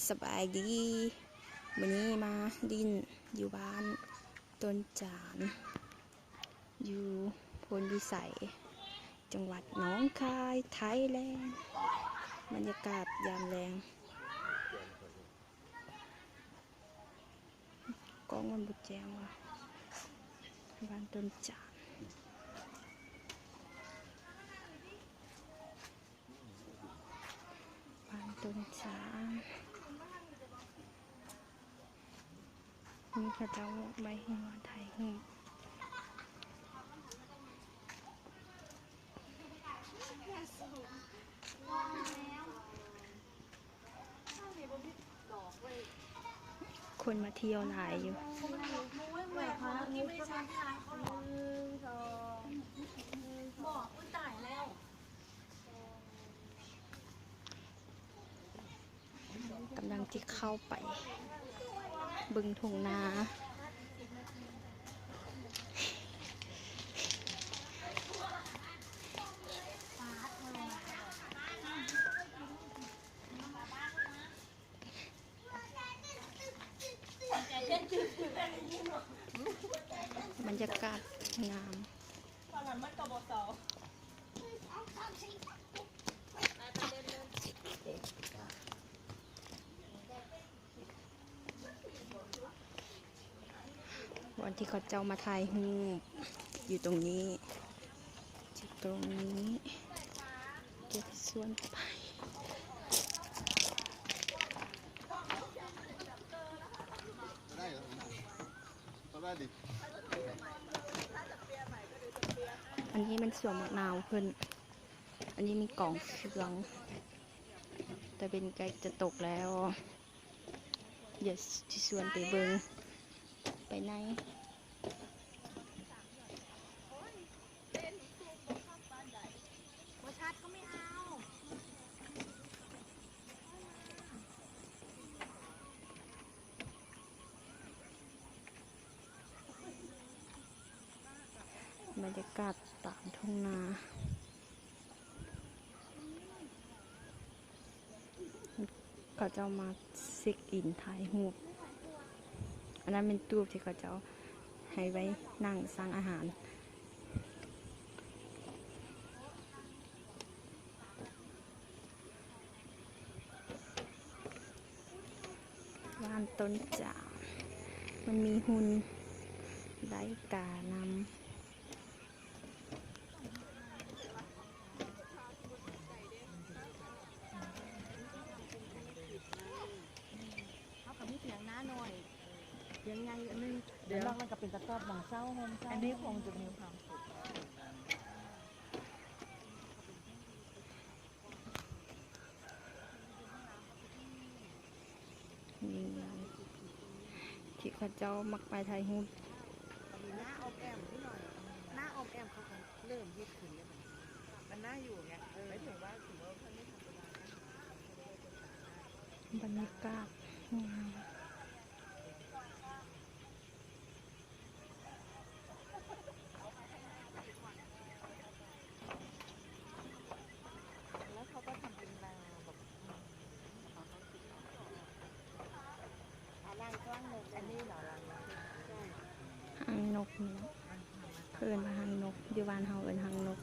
สบายดีวันนี้มาดินอยู่บ้านต้นจานอยู่พลวิสัยจังหวัดหนองคายไทยแลนด์บรรยากาศยามแรงกล้องมันบุแจงว่ะบ้านต้นจานบ้านต้นจานนี่เขาจะใบหัวไทยหูคนมาเที่ยวหลายอยู่กำลังที่เข้าไปบึงทุ่งนาบรรยากาศงามวันที่เขาเจ้ามาถ่ายรูปอยู่ตรงนี้จุดตรงนี้เก็บส่วนไปอันนี้มันสวนมะนาวเพิ่นอันนี้มีกล่องเฟืองแต่เป็นใกล้จะตกแล้วเดี๋ยวที่สวนไปเบิงไปไหนบรรยากาศตามทุ่งนาเขาจะมาเช็คอินถ่ายรูปอันนั้นเป็นตู้ที่เขาจะให้ไว้นั่งสั่งอาหารบ้านต้นจ่ามันมีหุ่นไร้กานำยังไงอันนึงเดี๋ยวมันก็เป็นตะกอบหลังเศร้าโฮมเศร้าอันนี้คงจะมีความสุขนี่ที่เขาเจ้ามักไปถ่ายรูปหน้าออมแอมที่หน่อยหน้าออมแอมเขาเริ่มยืดขึ้นแล้วมันน่าอยู่ไงไม่ถึงว่าถือว่าท่านไม่ทำเวลาบรรยากาศแล้วเขาก็ทำเป็นนาแบบรังกว้างนกอันนี้เหรอรังนกใช่หางนกนี่เนาะเอิ้นว่าหางนกอยู่บ้านเฮาเอิ้นหางนก